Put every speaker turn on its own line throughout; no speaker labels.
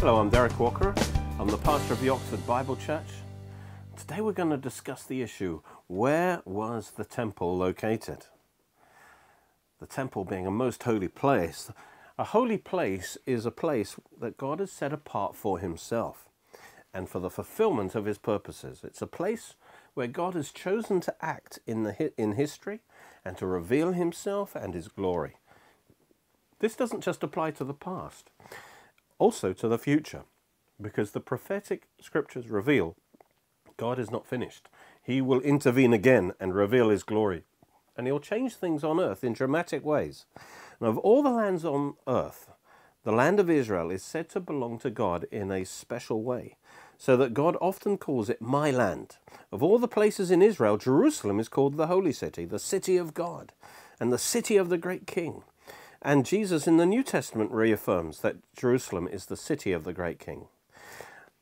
Hello, I'm Derek Walker. I'm the pastor of the Oxford Bible Church. Today we're going to discuss the issue, where was the temple located? The temple being a most holy place. A holy place is a place that God has set apart for himself and for the fulfillment of his purposes. It's a place where God has chosen to act in history and to reveal himself and his glory. This doesn't just apply to the past, also to the future, because the prophetic scriptures reveal God is not finished. He will intervene again and reveal his glory, and he'll change things on earth in dramatic ways. And of all the lands on earth, the land of Israel is said to belong to God in a special way, so that God often calls it my land. Of all the places in Israel, Jerusalem is called the holy city, the city of God, and the city of the great king. And Jesus in the New Testament reaffirms that Jerusalem is the city of the great king.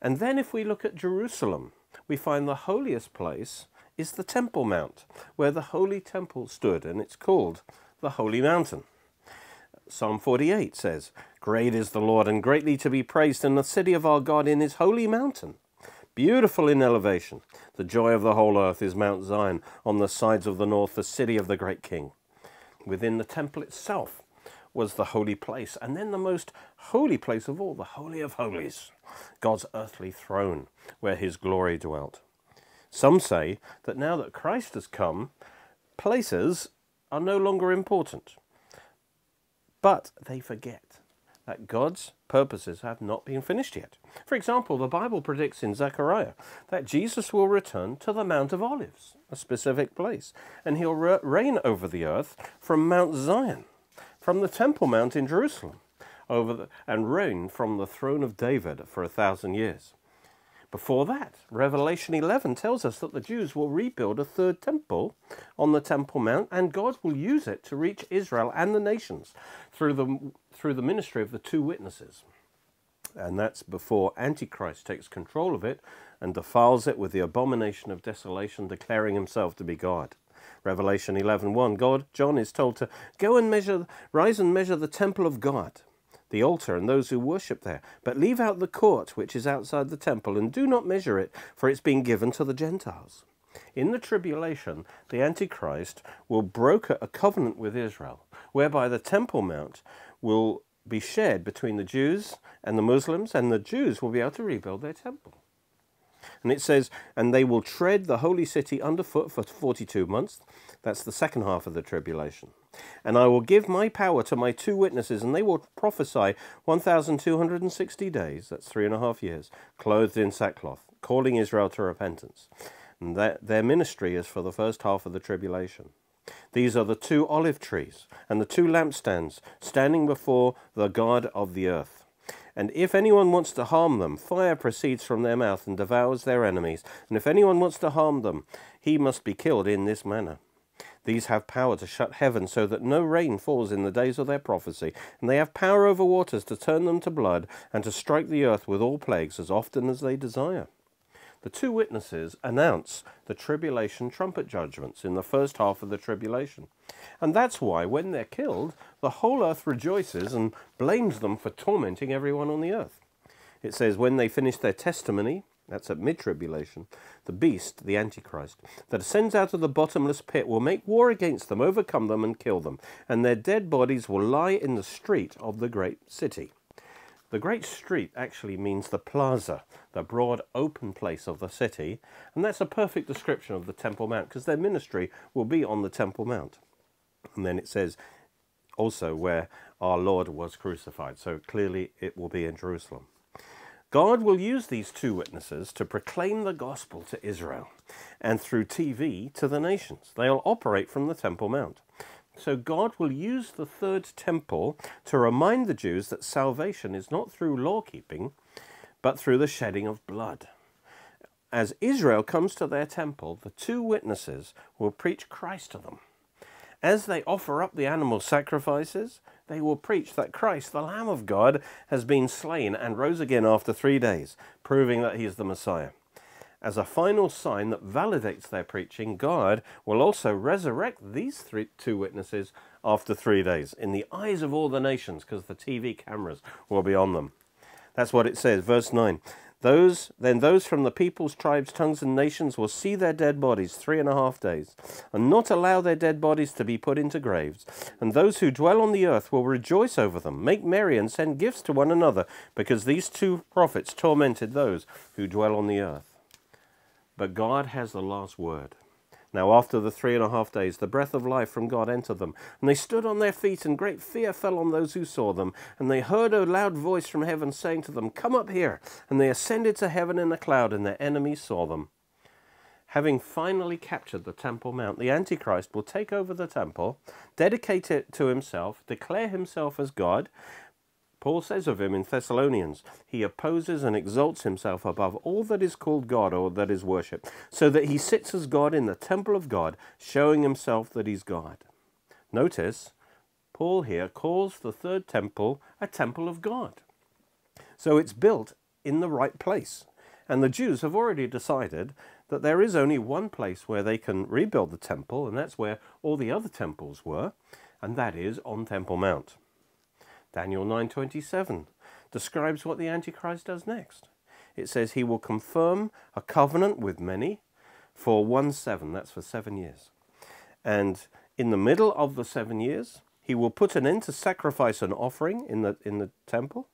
And then if we look at Jerusalem, we find the holiest place is the Temple Mount, where the holy temple stood, and it's called the Holy Mountain. Psalm 48 says, "Great is the Lord, and greatly to be praised in the city of our God in his holy mountain. Beautiful in elevation, the joy of the whole earth is Mount Zion, on the sides of the north, the city of the great king." Within the temple itself was the holy place, and then the most holy place of all, the Holy of Holies, God's earthly throne, where his glory dwelt. Some say that now that Christ has come, places are no longer important. But they forget that God's purposes have not been finished yet. For example, the Bible predicts in Zechariah that Jesus will return to the Mount of Olives, a specific place, and he'll reign over the earth from Mount Zion, from the Temple Mount in Jerusalem, and reign from the throne of David for 1,000 years. Before that, Revelation 11 tells us that the Jews will rebuild a third temple on the Temple Mount, and God will use it to reach Israel and the nations through the ministry of the two witnesses. And that's before Antichrist takes control of it and defiles it with the abomination of desolation, declaring himself to be God. Revelation 11:1, John is told to go and rise and measure the temple of God, the altar and those who worship there, but leave out the court which is outside the temple, and do not measure it, for it's been given to the Gentiles. In the tribulation, the Antichrist will broker a covenant with Israel, whereby the Temple Mount will be shared between the Jews and the Muslims, and the Jews will be able to rebuild their temple. And it says, and they will tread the holy city underfoot for 42 months. That's the second half of the tribulation. And I will give my power to my two witnesses, and they will prophesy 1,260 days, that's 3.5 years, clothed in sackcloth, calling Israel to repentance. And their ministry is for the first half of the tribulation. These are the two olive trees and the two lampstands standing before the God of the earth. And if anyone wants to harm them, fire proceeds from their mouth and devours their enemies. And if anyone wants to harm them, he must be killed in this manner. These have power to shut heaven so that no rain falls in the days of their prophecy. And they have power over waters to turn them to blood and to strike the earth with all plagues as often as they desire. The two witnesses announce the tribulation trumpet judgments in the first half of the tribulation. And that's why when they're killed, the whole earth rejoices and blames them for tormenting everyone on the earth. It says when they finish their testimony, that's at mid-tribulation, the beast, the Antichrist, that ascends out of the bottomless pit will make war against them, overcome them and kill them, and their dead bodies will lie in the street of the great city. The great street actually means the plaza, the broad open place of the city, and that's a perfect description of the Temple Mount, because their ministry will be on the Temple Mount. And then it says also where our Lord was crucified, so clearly it will be in Jerusalem. God will use these two witnesses to proclaim the gospel to Israel, and through TV to the nations. They'll operate from the Temple Mount. So God will use the third temple to remind the Jews that salvation is not through law-keeping, but through the shedding of blood. As Israel comes to their temple, the two witnesses will preach Christ to them. As they offer up the animal sacrifices, they will preach that Christ, the Lamb of God, has been slain and rose again after 3 days, proving that he is the Messiah. As a final sign that validates their preaching, God will also resurrect these two witnesses after 3 days in the eyes of all the nations, because the TV cameras will be on them. That's what it says, verse 9. Those from the peoples, tribes, tongues, and nations will see their dead bodies 3.5 days, and not allow their dead bodies to be put into graves. And those who dwell on the earth will rejoice over them, make merry, and send gifts to one another, because these two prophets tormented those who dwell on the earth. But God has the last word. Now after the 3.5 days, the breath of life from God entered them, and they stood on their feet, and great fear fell on those who saw them. And they heard a loud voice from heaven saying to them, "Come up here." And they ascended to heaven in a cloud, and their enemies saw them. Having finally captured the Temple Mount, the Antichrist will take over the temple, dedicate it to himself, declare himself as God. Paul says of him in Thessalonians, he opposes and exalts himself above all that is called God or that is worshipped, so that he sits as God in the temple of God, showing himself that he's God. Notice, Paul here calls the third temple a temple of God. So it's built in the right place. And the Jews have already decided that there is only one place where they can rebuild the temple, and that's where all the other temples were, and that is on Temple Mount. Daniel 9:27 describes what the Antichrist does next. It says he will confirm a covenant with many for 1/7, that's for 7 years. And in the middle of the 7 years, he will put an end to sacrifice and offering in the temple.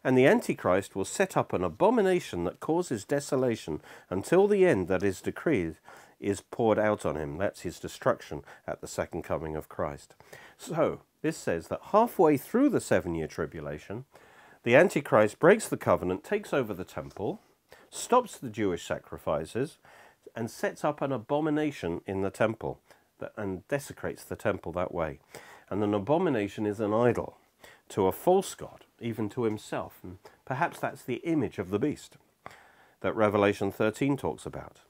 And the Antichrist will set up an abomination that causes desolation until the end that is decreed is poured out on him. That's his destruction at the second coming of Christ. So, this says that halfway through the 7-year tribulation, the Antichrist breaks the covenant, takes over the temple, stops the Jewish sacrifices, and sets up an abomination in the temple and desecrates the temple that way. And an abomination is an idol to a false god, even to himself. And perhaps that's the image of the beast that Revelation 13 talks about.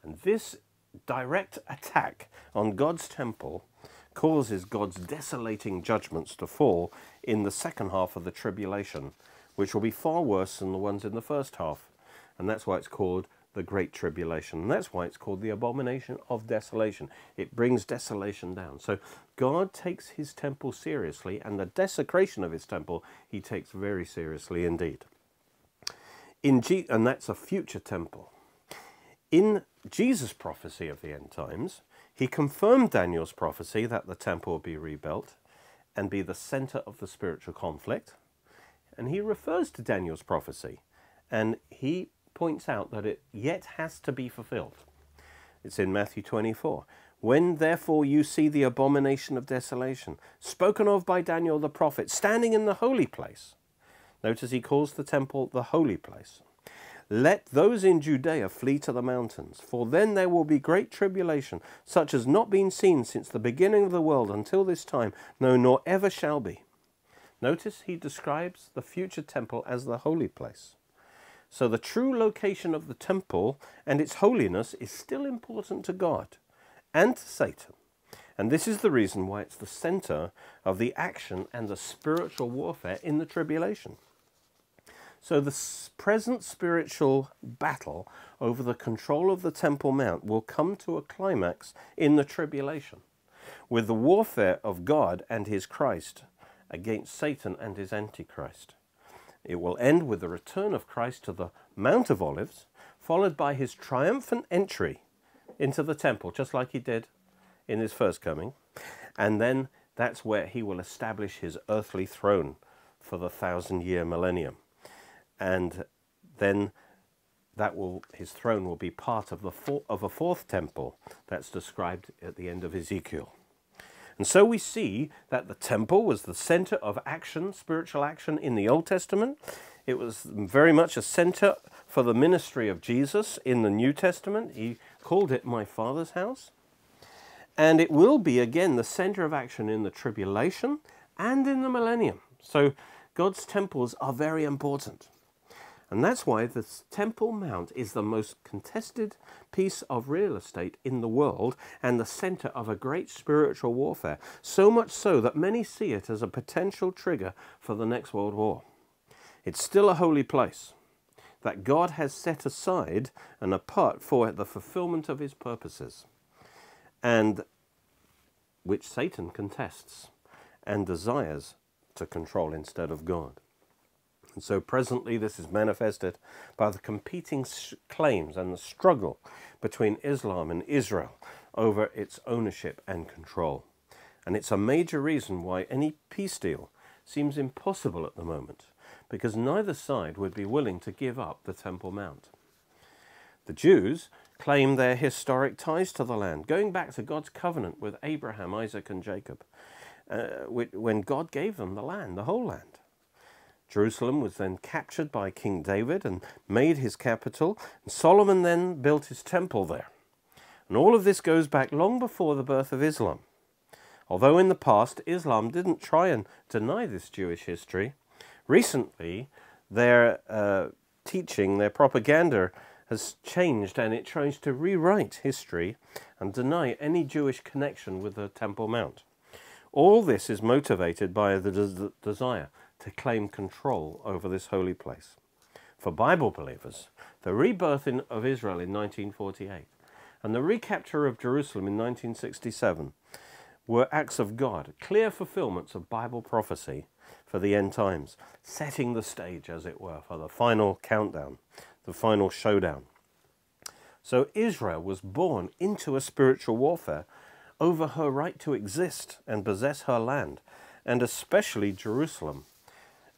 And this direct attack on God's temple causes God's desolating judgments to fall in the second half of the tribulation, which will be far worse than the ones in the first half. And that's why it's called the Great Tribulation. And that's why it's called the Abomination of Desolation. It brings desolation down. So God takes his temple seriously, and the desecration of his temple he takes very seriously indeed. And that's a future temple. In Jesus' prophecy of the end times, he confirmed Daniel's prophecy that the temple will be rebuilt and be the center of the spiritual conflict. And he refers to Daniel's prophecy, and he points out that it yet has to be fulfilled. It's in Matthew 24. When therefore you see the abomination of desolation, spoken of by Daniel the prophet, standing in the holy place. Notice he calls the temple the holy place. Let those in Judea flee to the mountains, for then there will be great tribulation, such as not been seen since the beginning of the world until this time, no, nor ever shall be. Notice he describes the future temple as the holy place. So the true location of the temple and its holiness is still important to God and to Satan. And this is the reason why it's the center of the action and the spiritual warfare in the tribulation. So the present spiritual battle over the control of the Temple Mount will come to a climax in the tribulation, with the warfare of God and his Christ against Satan and his Antichrist. It will end with the return of Christ to the Mount of Olives, followed by his triumphant entry into the temple, just like he did in his first coming. And then that's where he will establish his earthly throne for the 1,000-year millennium. And then his throne will be part of a fourth temple that's described at the end of Ezekiel. And so we see that the temple was the center of action, spiritual action in the Old Testament. It was very much a center for the ministry of Jesus in the New Testament. He called it my Father's house. And it will be again the center of action in the tribulation and in the millennium. So God's temples are very important. And that's why the Temple Mount is the most contested piece of real estate in the world and the center of a great spiritual warfare, so much so that many see it as a potential trigger for the next world war. It's still a holy place that God has set aside and apart for the fulfillment of his purposes, and which Satan contests and desires to control instead of God. And so presently this is manifested by the competing claims and the struggle between Islam and Israel over its ownership and control. And it's a major reason why any peace deal seems impossible at the moment, because neither side would be willing to give up the Temple Mount. The Jews claim their historic ties to the land, going back to God's covenant with Abraham, Isaac and Jacob, when God gave them the land, the whole land. Jerusalem was then captured by King David and made his capital, and Solomon then built his temple there. And all of this goes back long before the birth of Islam. Although in the past Islam didn't try and deny this Jewish history, recently their teaching, their propaganda has changed, and it tries to rewrite history and deny any Jewish connection with the Temple Mount. All this is motivated by the desire to claim control over this holy place. For Bible believers, the rebirth of Israel in 1948 and the recapture of Jerusalem in 1967 were acts of God, clear fulfillments of Bible prophecy for the end times, setting the stage, as it were, for the final countdown, the final showdown. So Israel was born into a spiritual warfare over her right to exist and possess her land, and especially Jerusalem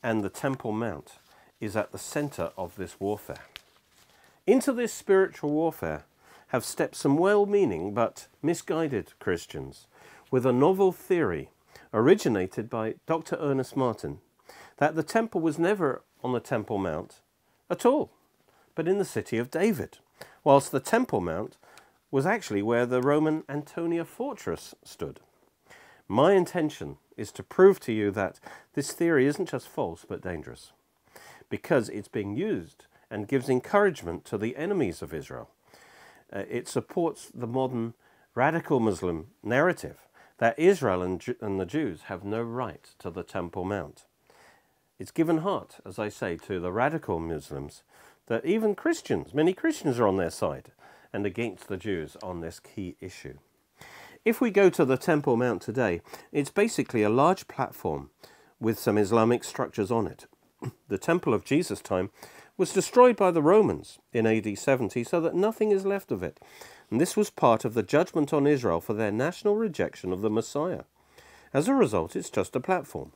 and the Temple Mount is at the center of this warfare. Into this spiritual warfare have stepped some well-meaning but misguided Christians with a novel theory originated by Dr. Ernest Martin that the temple was never on the Temple Mount at all, but in the city of David, whilst the Temple Mount was actually where the Roman Antonia fortress stood. My intention is to prove to you that this theory isn't just false but dangerous, because it's being used and gives encouragement to the enemies of Israel. It supports the modern radical Muslim narrative that Israel and the Jews have no right to the Temple Mount. It's given heart, as I say, to the radical Muslims that even Christians, many Christians are on their side and against the Jews on this key issue. If we go to the Temple Mount today, it's basically a large platform with some Islamic structures on it. The temple of Jesus' time was destroyed by the Romans in AD 70 so that nothing is left of it. And this was part of the judgment on Israel for their national rejection of the Messiah. As a result, it's just a platform.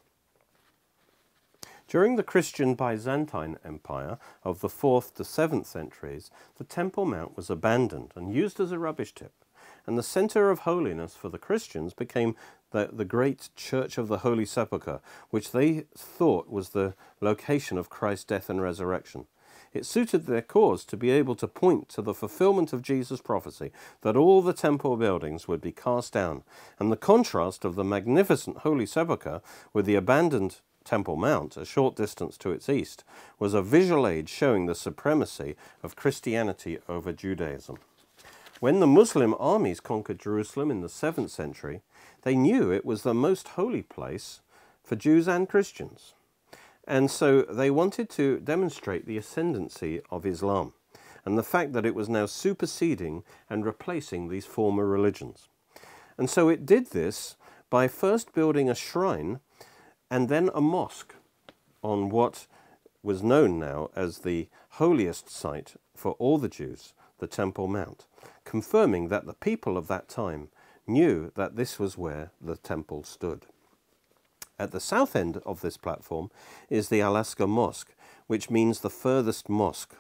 During the Christian Byzantine Empire of the 4th to 7th centuries, the Temple Mount was abandoned and used as a rubbish tip. And the center of holiness for the Christians became the great Church of the Holy Sepulchre, which they thought was the location of Christ's death and resurrection. It suited their cause to be able to point to the fulfillment of Jesus' prophecy that all the temple buildings would be cast down, and the contrast of the magnificent Holy Sepulchre with the abandoned Temple Mount, a short distance to its east, was a visual aid showing the supremacy of Christianity over Judaism. When the Muslim armies conquered Jerusalem in the 7th century, they knew it was the most holy place for Jews and Christians. And so they wanted to demonstrate the ascendancy of Islam and the fact that it was now superseding and replacing these former religions. And so it did this by first building a shrine and then a mosque on what was known now as the holiest site for all the Jews, the Temple Mount, confirming that the people of that time knew that this was where the temple stood. At the south end of this platform is the Al-Aqsa Mosque, which means the furthest mosque.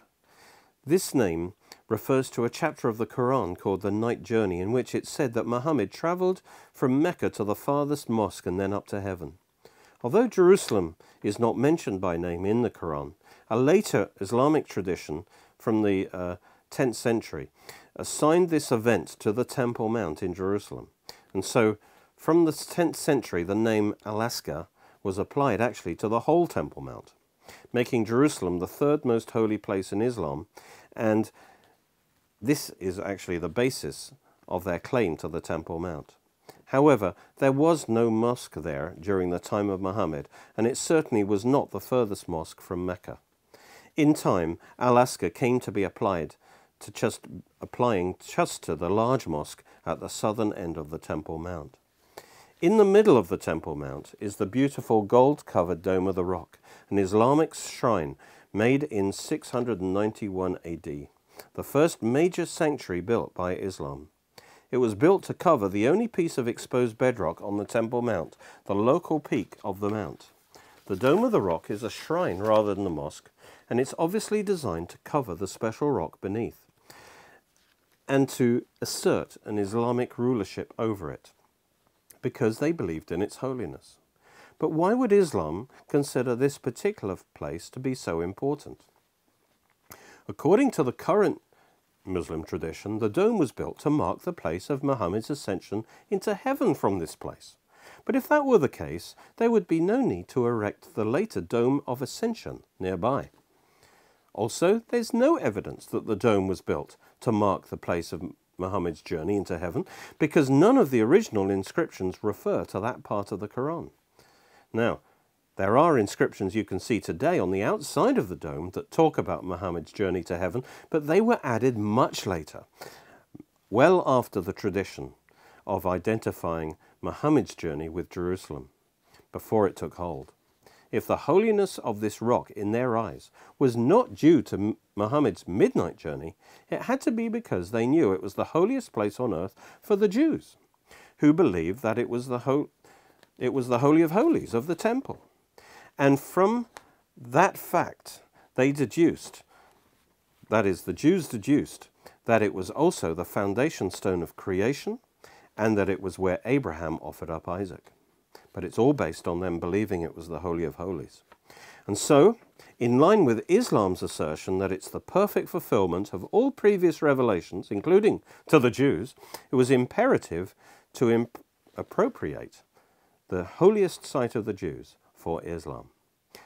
This name refers to a chapter of the Quran called the Night Journey, in which it said that Muhammad travelled from Mecca to the farthest mosque and then up to heaven. Although Jerusalem is not mentioned by name in the Quran, a later Islamic tradition from the 10th century assigned this event to the Temple Mount in Jerusalem. And so from the 10th century, the name Al-Aqsa was applied actually to the whole Temple Mount, making Jerusalem the third most holy place in Islam. And this is actually the basis of their claim to the Temple Mount. However, there was no mosque there during the time of Muhammad, and it certainly was not the furthest mosque from Mecca. In time, Al-Aqsa came to be applying just to the large mosque at the southern end of the Temple Mount. In the middle of the Temple Mount is the beautiful gold-covered Dome of the Rock, an Islamic shrine made in 691 AD, the first major sanctuary built by Islam. It was built to cover the only piece of exposed bedrock on the Temple Mount, the local peak of the mount. The Dome of the Rock is a shrine rather than a mosque, and it's obviously designed to cover the special rock beneath and to assert an Islamic rulership over it, because they believed in its holiness. But why would Islam consider this particular place to be so important? According to the current Muslim tradition, the dome was built to mark the place of Muhammad's ascension into heaven from this place. But if that were the case, there would be no need to erect the later Dome of Ascension nearby. Also, there's no evidence that the dome was built to mark the place of Muhammad's journey into heaven, because none of the original inscriptions refer to that part of the Quran. Now, there are inscriptions you can see today on the outside of the dome that talk about Muhammad's journey to heaven, but they were added much later, well after the tradition of identifying Muhammad's journey with Jerusalem, before it took hold. If the holiness of this rock in their eyes was not due to Muhammad's midnight journey, it had to be because they knew it was the holiest place on earth for the Jews, who believed that it was the Holy of Holies of the temple. And from that fact, they deduced, that is, the Jews deduced, that it was also the foundation stone of creation, and that it was where Abraham offered up Isaac. But it's all based on them believing it was the Holy of Holies. And so, in line with Islam's assertion that it's the perfect fulfillment of all previous revelations, including to the Jews, it was imperative to appropriate the holiest site of the Jews for Islam.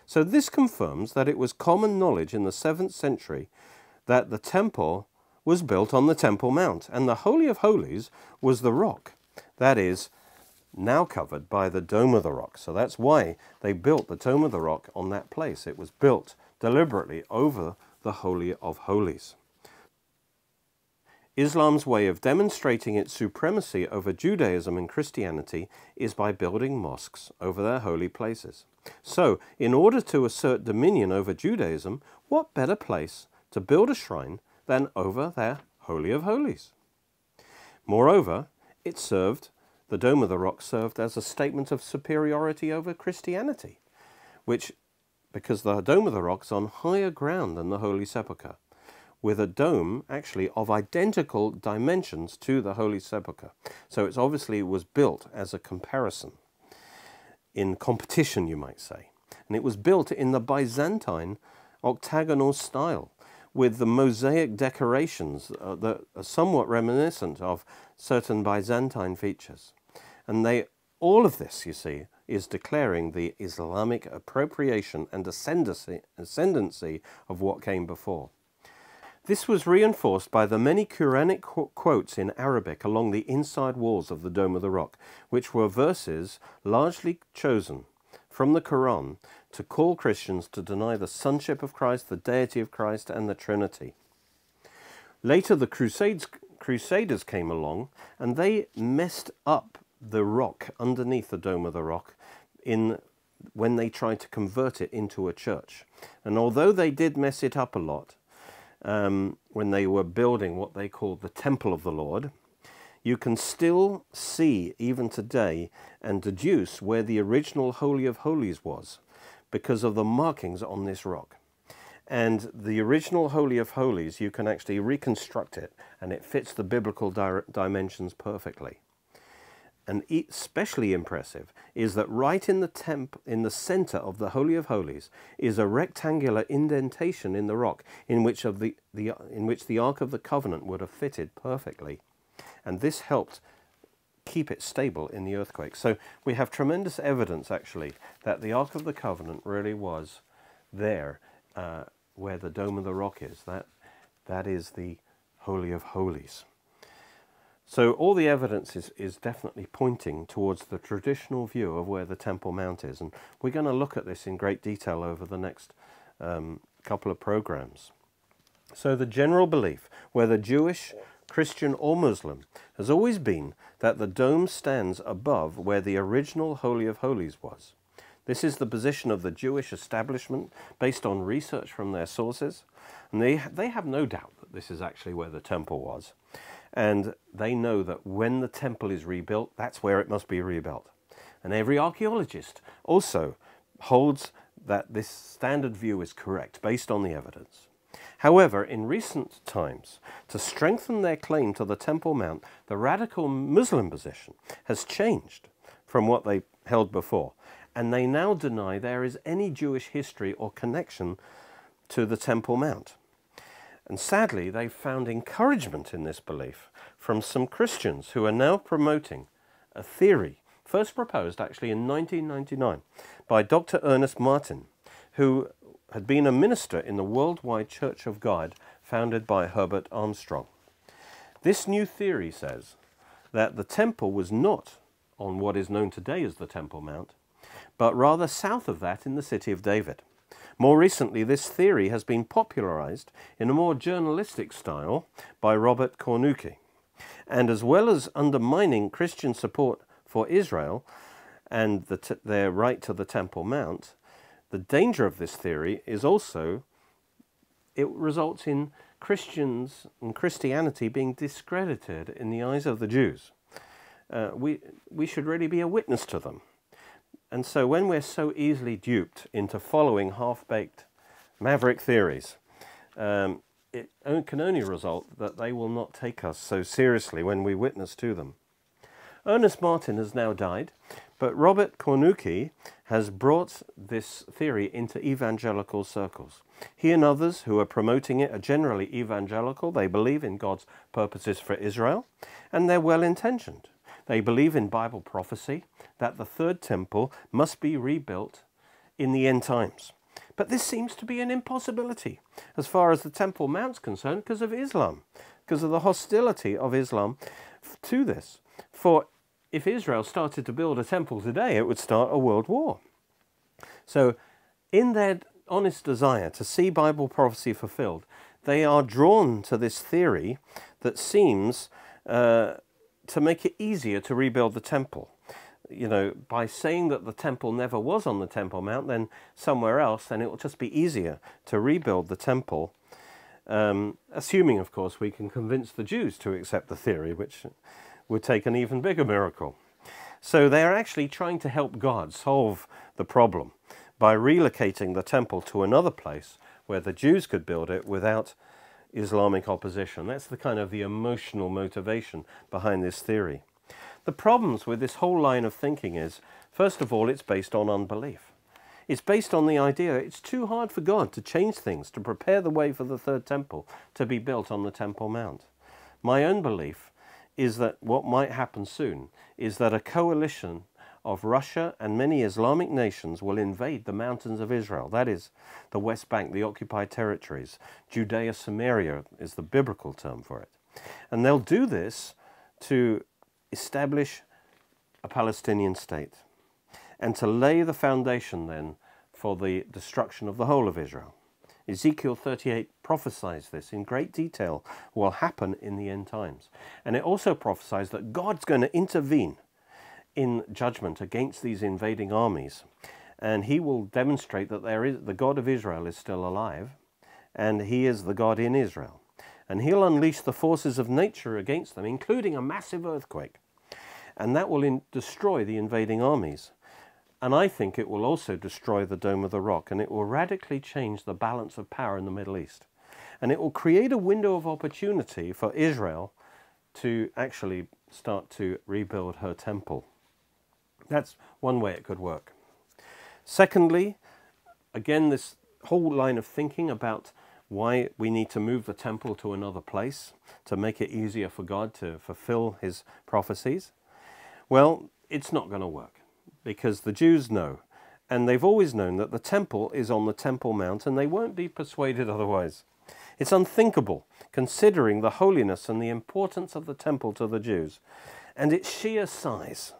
So this confirms that it was common knowledge in the 7th century that the temple was built on the Temple Mount, and the Holy of Holies was the rock that is now covered by the Dome of the Rock. So that's why they built the Dome of the Rock on that place. It was built deliberately over the Holy of Holies. Islam's way of demonstrating its supremacy over Judaism and Christianity is by building mosques over their holy places. So, in order to assert dominion over Judaism, what better place to build a shrine than over their Holy of Holies? Moreover, the Dome of the Rock served as a statement of superiority over Christianity, because the Dome of the Rock is on higher ground than the Holy Sepulchre, with a dome actually of identical dimensions to the Holy Sepulchre. So it obviously was built as a comparison, in competition you might say. And it was built in the Byzantine octagonal style, with the mosaic decorations that are somewhat reminiscent of certain Byzantine features. And all of this, you see, is declaring the Islamic appropriation and ascendancy of what came before. This was reinforced by the many Quranic quotes in Arabic along the inside walls of the Dome of the Rock, which were verses largely chosen from the Quran to call Christians to deny the sonship of Christ, the deity of Christ, and the Trinity. Later, the Crusaders came along, and they messed up the rock underneath the Dome of the Rock when they tried to convert it into a church. And although they did mess it up a lot, when they were building what they called the Temple of the Lord, you can still see, even today, and deduce where the original Holy of Holies was, because of the markings on this rock. And the original Holy of Holies, you can actually reconstruct it, and it fits the biblical dimensions perfectly. And especially impressive is that right in the center of the Holy of Holies is a rectangular indentation in the rock in which the Ark of the Covenant would have fitted perfectly. And this helped keep it stable in the earthquake. So we have tremendous evidence, actually, that the Ark of the Covenant really was there where the Dome of the Rock is. That is the Holy of Holies. So all the evidence is definitely pointing towards the traditional view of where the Temple Mount is. And we're going to look at this in great detail over the next couple of programs. So the general belief, whether Jewish, Christian or Muslim, has always been that the dome stands above where the original Holy of Holies was. This is the position of the Jewish establishment based on research from their sources. And they have no doubt that this is actually where the temple was. And they know that when the temple is rebuilt, that's where it must be rebuilt. And every archaeologist also holds that this standard view is correct based on the evidence. However, in recent times, to strengthen their claim to the Temple Mount, the radical Muslim position has changed from what they held before, and they now deny there is any Jewish history or connection to the Temple Mount. And sadly, they've found encouragement in this belief from some Christians who are now promoting a theory, first proposed actually in 1999 by Dr. Ernest Martin, who had been a minister in the Worldwide Church of God founded by Herbert Armstrong. This new theory says that the temple was not on what is known today as the Temple Mount, but rather south of that in the city of David. More recently, this theory has been popularized in a more journalistic style by Robert Cornucci. And as well as undermining Christian support for Israel and their right to the Temple Mount, the danger of this theory is also it results in Christians and Christianity being discredited in the eyes of the Jews. We should really be a witness to them. And so when we're so easily duped into following half-baked maverick theories, it can only result that they will not take us so seriously when we witness to them. Ernest Martin has now died, but Robert Cornucci has brought this theory into evangelical circles. He and others who are promoting it are generally evangelical. They believe in God's purposes for Israel, and they're well-intentioned. They believe in Bible prophecy that the third temple must be rebuilt in the end times. But this seems to be an impossibility as far as the Temple Mount's concerned because of Islam, because of the hostility of Islam to this. For if Israel started to build a temple today, it would start a world war. So in their honest desire to see Bible prophecy fulfilled, they are drawn to this theory that seems to make it easier to rebuild the temple. You know, by saying that the temple never was on the Temple Mount, then somewhere else, then it will just be easier to rebuild the temple, assuming, of course, we can convince the Jews to accept the theory, which would take an even bigger miracle. So they are actually trying to help God solve the problem by relocating the temple to another place where the Jews could build it without Islamic opposition. That's the kind of the emotional motivation behind this theory. The problems with this whole line of thinking is, first of all, it's based on unbelief. It's based on the idea it's too hard for God to change things, to prepare the way for the third temple to be built on the Temple Mount. My own belief is that what might happen soon is that a coalition of Russia and many Islamic nations will invade the mountains of Israel. That is, the West Bank, the occupied territories. Judea Samaria is the biblical term for it. And they'll do this to establish a Palestinian state and to lay the foundation then for the destruction of the whole of Israel. Ezekiel 38 prophesies this in great detail, will happen in the end times. And it also prophesies that God's going to intervene in judgment against these invading armies. And he will demonstrate that the God of Israel is still alive, and he is the God in Israel. And he'll unleash the forces of nature against them, including a massive earthquake. And that will destroy the invading armies. And I think it will also destroy the Dome of the Rock, and it will radically change the balance of power in the Middle East. And it will create a window of opportunity for Israel to actually start to rebuild her temple. That's one way it could work. Secondly, again, this whole line of thinking about why we need to move the temple to another place to make it easier for God to fulfill his prophecies. Well, it's not going to work because the Jews know, and they've always known that the temple is on the Temple Mount, and they won't be persuaded otherwise. It's unthinkable, considering the holiness and the importance of the temple to the Jews, and its sheer size,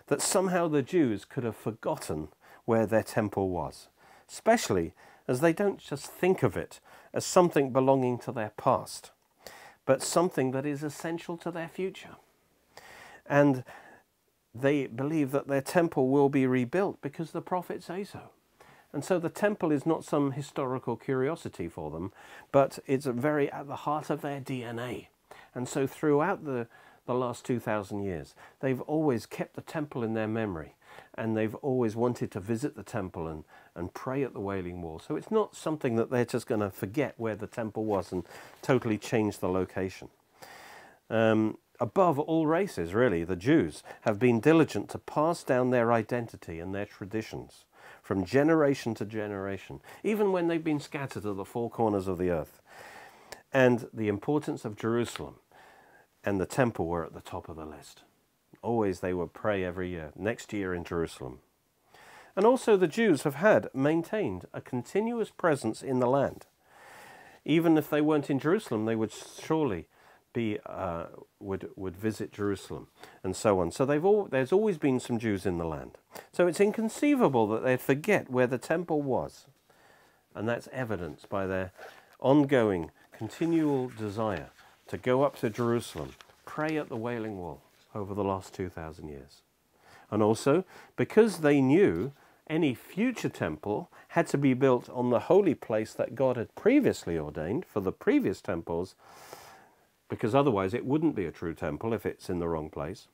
that somehow the Jews could have forgotten where their temple was, especially as they don't just think of it as something belonging to their past, but something that is essential to their future. And they believe that their temple will be rebuilt because the prophets say so. And so the temple is not some historical curiosity for them, but it's very at the heart of their DNA. And so throughout the last 2,000 years, they've always kept the temple in their memory, and they've always wanted to visit the temple and pray at the Wailing Wall. So it's not something that they're just going to forget where the temple was and totally change the location. Above all races, really, the Jews have been diligent to pass down their identity and their traditions from generation to generation, even when they've been scattered to the four corners of the earth. And the importance of Jerusalem and the temple were at the top of the list. Always they would pray every year, next year in Jerusalem. And also the Jews have maintained a continuous presence in the land. Even if they weren't in Jerusalem, they would surely would visit Jerusalem and so on. So there's always been some Jews in the land. So it's inconceivable that they'd forget where the temple was. And that's evidenced by their ongoing, continual desire to go up to Jerusalem, pray at the Wailing Wall over the last 2,000 years. And also, because they knew any future temple had to be built on the holy place that God had previously ordained for the previous temples, because otherwise it wouldn't be a true temple if it's in the wrong place,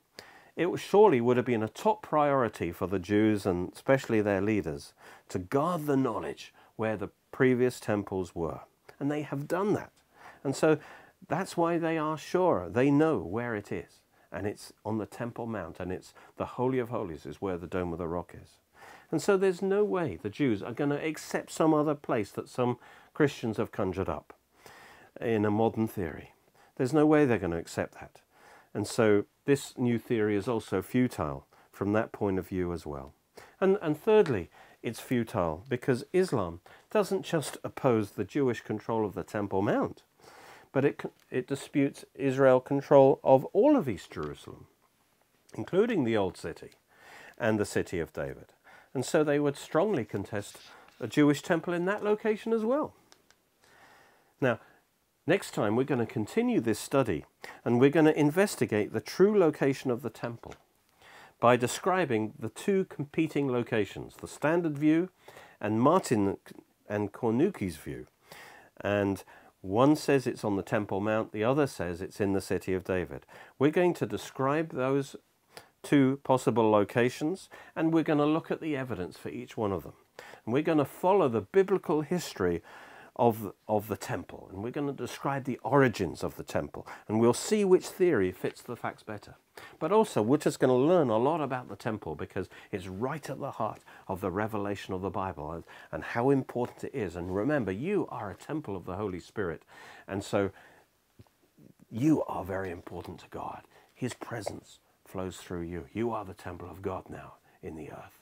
it surely would have been a top priority for the Jews, and especially their leaders, to guard the knowledge where the previous temples were. And they have done that. And so that's why they are sure. They know where it is. And it's on the Temple Mount, and it's the Holy of Holies is where the Dome of the Rock is. And so there's no way the Jews are going to accept some other place that some Christians have conjured up in a modern theory. There's no way they're going to accept that. And so this new theory is also futile from that point of view as well. And thirdly, it's futile because Islam doesn't just oppose the Jewish control of the Temple Mount, but it disputes Israel control of all of East Jerusalem, including the Old City and the City of David. And so they would strongly contest a Jewish temple in that location as well. Now, next time we're going to continue this study, and we're going to investigate the true location of the temple by describing the two competing locations, the standard view and Martin and Cornucci's view. And one says it's on the Temple Mount, the other says it's in the City of David. We're going to describe those two possible locations, and we're going to look at the evidence for each one of them. And we're going to follow the biblical history of the temple, and we're going to describe the origins of the temple, and we'll see which theory fits the facts better. But also, we're just going to learn a lot about the temple because it's right at the heart of the revelation of the Bible and how important it is. And remember, you are a temple of the Holy Spirit, and so you are very important to God. His presence flows through you. You are the temple of God now in the earth.